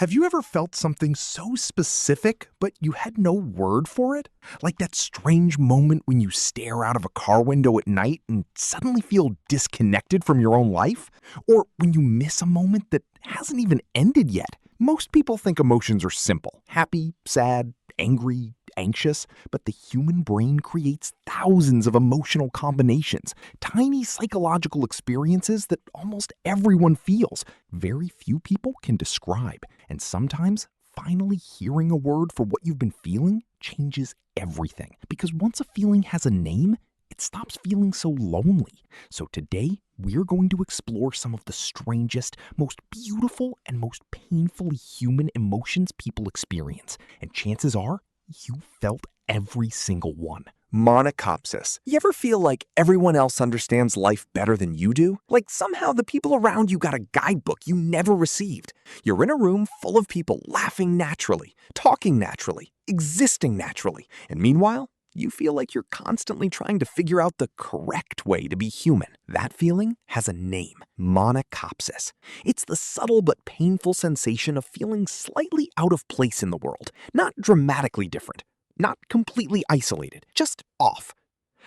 Have you ever felt something so specific, but you had no word for it? Like that strange moment when you stare out of a car window at night and suddenly feel disconnected from your own life? Or when you miss a moment that hasn't even ended yet? Most people think emotions are simple: happy, sad, angry, anxious, but the human brain creates thousands of emotional combinations, tiny psychological experiences that almost everyone feels. Very few people can describe, and sometimes finally hearing a word for what you've been feeling changes everything. Because once a feeling has a name, it stops feeling so lonely. So today, we're going to explore some of the strangest, most beautiful, and most painfully human emotions people experience. And chances are, you felt every single one. Monachopsis. You ever feel like everyone else understands life better than you do? Like somehow the people around you got a guidebook you never received. You're in a room full of people laughing naturally, talking naturally, existing naturally. And meanwhile, you feel like you're constantly trying to figure out the correct way to be human. That feeling has a name: monachopsis. It's the subtle but painful sensation of feeling slightly out of place in the world. Not dramatically different, not completely isolated, just off.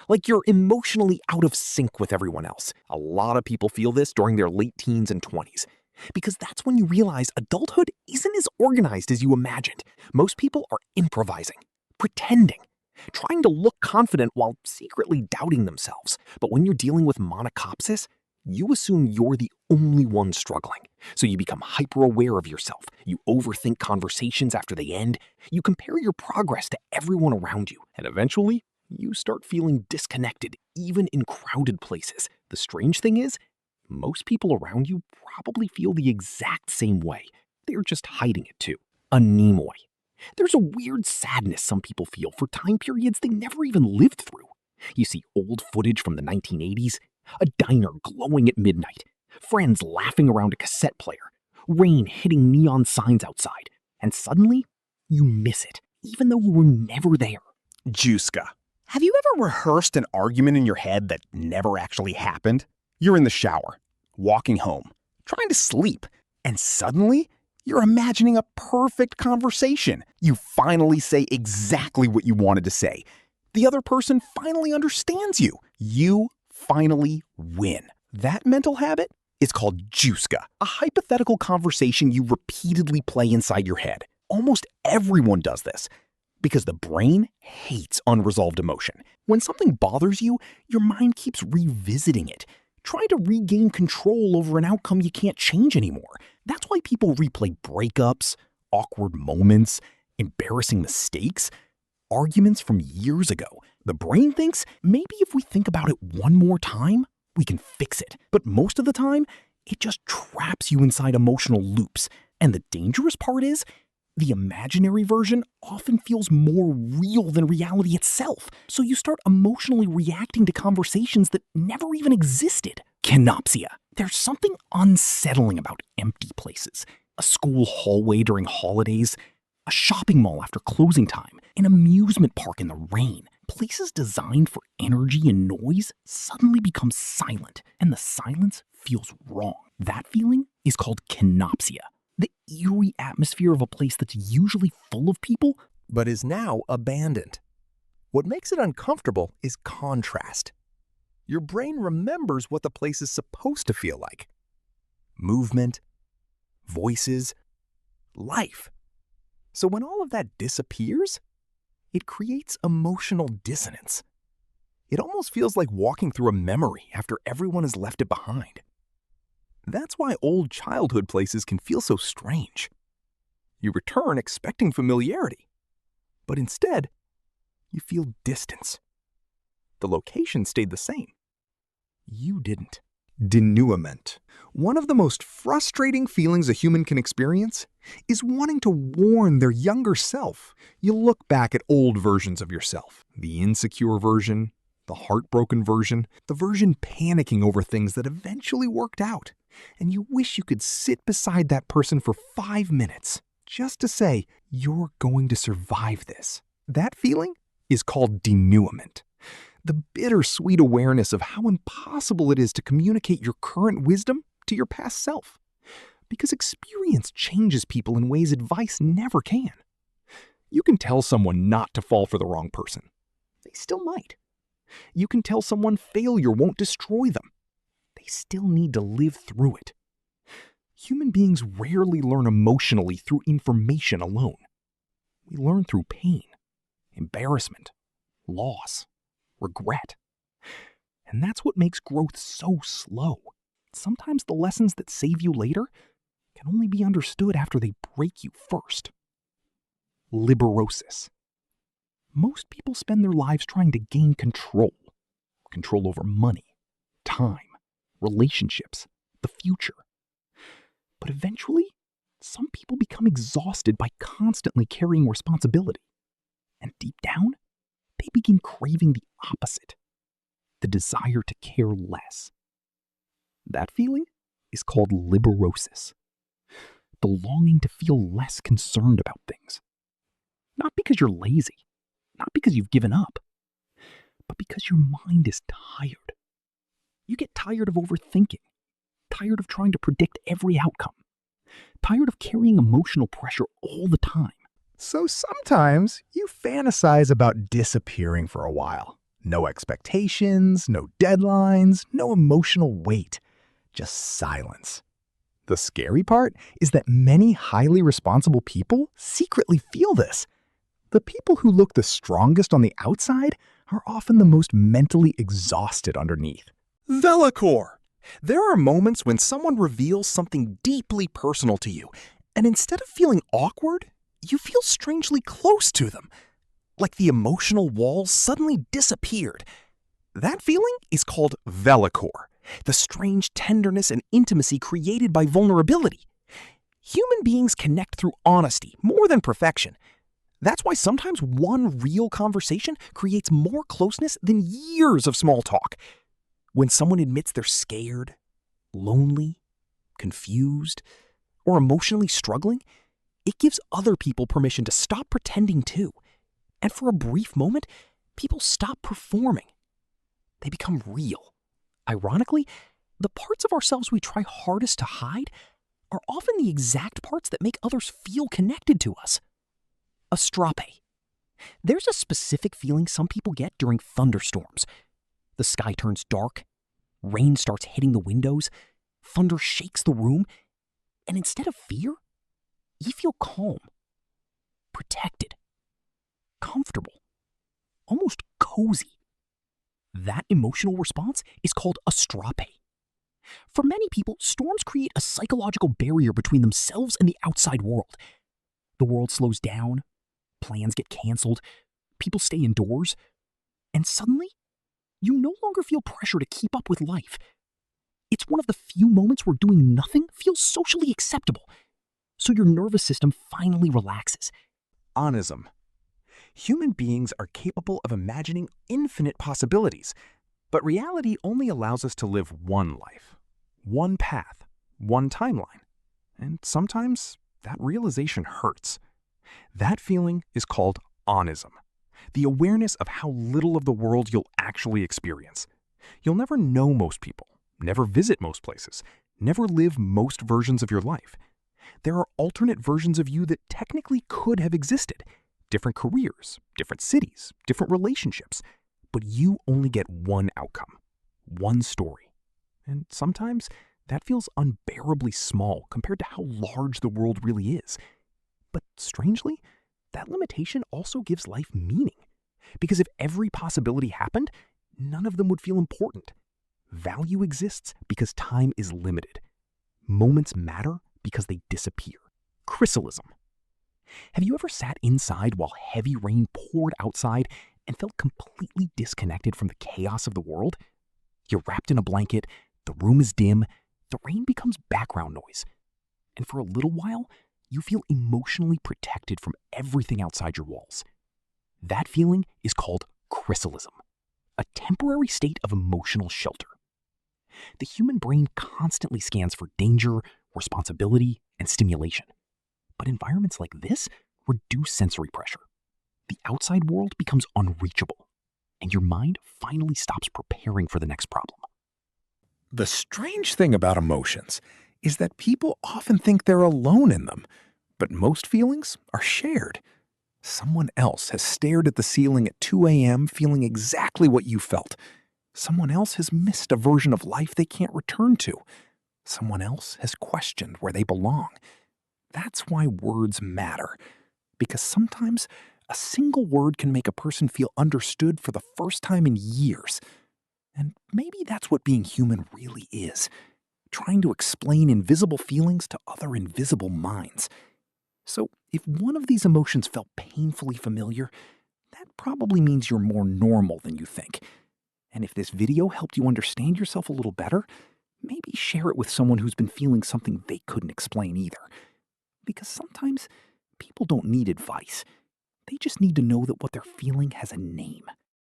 Like you're emotionally out of sync with everyone else. A lot of people feel this during their late teens and 20s. Because that's when you realize adulthood isn't as organized as you imagined. Most people are improvising, pretending, trying to look confident while secretly doubting themselves. But when you're dealing with monachopsis, you assume you're the only one struggling. So you become hyper-aware of yourself. You overthink conversations after they end. You compare your progress to everyone around you. And eventually, you start feeling disconnected, even in crowded places. The strange thing is, most people around you probably feel the exact same way. They're just hiding it too. Anemoia. There's a weird sadness some people feel for time periods they never even lived through. You see old footage from the 1980s, a diner glowing at midnight, friends laughing around a cassette player, rain hitting neon signs outside, and suddenly, you miss it, even though you were never there. Jouska. Have you ever rehearsed an argument in your head that never actually happened? You're in the shower, walking home, trying to sleep, and suddenly, you're imagining a perfect conversation. You finally say exactly what you wanted to say. The other person finally understands you. You finally win. That mental habit is called Jouska, a hypothetical conversation you repeatedly play inside your head. Almost everyone does this because the brain hates unresolved emotion. When something bothers you, your mind keeps revisiting it, trying to regain control over an outcome you can't change anymore. That's why people replay breakups, awkward moments, embarrassing mistakes, arguments from years ago. The brain thinks maybe if we think about it one more time, we can fix it. But most of the time, it just traps you inside emotional loops. And the dangerous part is, the imaginary version often feels more real than reality itself. So you start emotionally reacting to conversations that never even existed. Kenopsia. There's something unsettling about empty places. A school hallway during holidays, a shopping mall after closing time, an amusement park in the rain. Places designed for energy and noise suddenly become silent, and the silence feels wrong. That feeling is called kenopsia. The eerie atmosphere of a place that's usually full of people, but is now abandoned. What makes it uncomfortable is contrast. Your brain remembers what the place is supposed to feel like. Movement, voices, life. So when all of that disappears, it creates emotional dissonance. It almost feels like walking through a memory after everyone has left it behind. That's why old childhood places can feel so strange. You return expecting familiarity, but instead, you feel distance. The location stayed the same. You didn't. Dénouement. One of the most frustrating feelings a human can experience is wanting to warn their younger self. You look back at old versions of yourself, the insecure version, the heartbroken version, the version panicking over things that eventually worked out. And you wish you could sit beside that person for 5 minutes just to say, you're going to survive this. That feeling is called dénouement. The bittersweet awareness of how impossible it is to communicate your current wisdom to your past self. because experience changes people in ways advice never can. You can tell someone not to fall for the wrong person. They still might. You can tell someone failure won't destroy them. They still need to live through it. Human beings rarely learn emotionally through information alone. We learn through pain, embarrassment, loss, regret. And that's what makes growth so slow. Sometimes the lessons that save you later can only be understood after they break you first. Liberosis. Most people spend their lives trying to gain control. Control over money, time, relationships, the future. But eventually, some people become exhausted by constantly carrying responsibility. And deep down, they begin craving the opposite, the desire to care less. That feeling is called liberosis, the longing to feel less concerned about things. Not because you're lazy, not because you've given up, but because your mind is tired. You get tired of overthinking, tired of trying to predict every outcome, tired of carrying emotional pressure all the time. So sometimes you fantasize about disappearing for a while. No expectations, no deadlines, no emotional weight, just silence. The scary part is that many highly responsible people secretly feel this. The people who look the strongest on the outside are often the most mentally exhausted underneath. Vellichor! There are moments when someone reveals something deeply personal to you, and instead of feeling awkward, you feel strangely close to them. Like the emotional walls suddenly disappeared. That feeling is called Vellichor, the strange tenderness and intimacy created by vulnerability. Human beings connect through honesty more than perfection. That's why sometimes one real conversation creates more closeness than years of small talk. When someone admits they're scared, lonely, confused, or emotionally struggling, it gives other people permission to stop pretending too. And for a brief moment, people stop performing. They become real. Ironically, the parts of ourselves we try hardest to hide are often the exact parts that make others feel connected to us. Astrape. There's a specific feeling some people get during thunderstorms. The sky turns dark, rain starts hitting the windows, thunder shakes the room, and instead of fear, you feel calm, protected, comfortable, almost cozy. That emotional response is called Astrape. For many people, storms create a psychological barrier between themselves and the outside world. The world slows down, plans get canceled, people stay indoors, and suddenly, you no longer feel pressure to keep up with life. It's one of the few moments where doing nothing feels socially acceptable, so your nervous system finally relaxes. Onism. Human beings are capable of imagining infinite possibilities, but reality only allows us to live one life, one path, one timeline. And sometimes that realization hurts. That feeling is called onism, the awareness of how little of the world you'll actually experience. You'll never know most people, never visit most places, never live most versions of your life. There are alternate versions of you that technically could have existed. Different careers, different cities, different relationships. But you only get one outcome, one story. And sometimes that feels unbearably small compared to how large the world really is. But strangely, that limitation also gives life meaning. Because if every possibility happened, none of them would feel important. Value exists because time is limited. Moments matter because they disappear. Chrysalism. Have you ever sat inside while heavy rain poured outside and felt completely disconnected from the chaos of the world? You're wrapped in a blanket, the room is dim, the rain becomes background noise. And for a little while, you feel emotionally protected from everything outside your walls. That feeling is called Chrysalism, a temporary state of emotional shelter. The human brain constantly scans for danger, responsibility, and stimulation. But environments like this reduce sensory pressure. The outside world becomes unreachable, and your mind finally stops preparing for the next problem. The strange thing about emotions is that people often think they're alone in them, but most feelings are shared. Someone else has stared at the ceiling at 2 a.m. feeling exactly what you felt. Someone else has missed a version of life they can't return to. Someone else has questioned where they belong. That's why words matter, because sometimes a single word can make a person feel understood for the first time in years. And maybe that's what being human really is, trying to explain invisible feelings to other invisible minds. So if one of these emotions felt painfully familiar, that probably means you're more normal than you think. And if this video helped you understand yourself a little better, maybe share it with someone who's been feeling something they couldn't explain either. Because sometimes people don't need advice. They just need to know that what they're feeling has a name.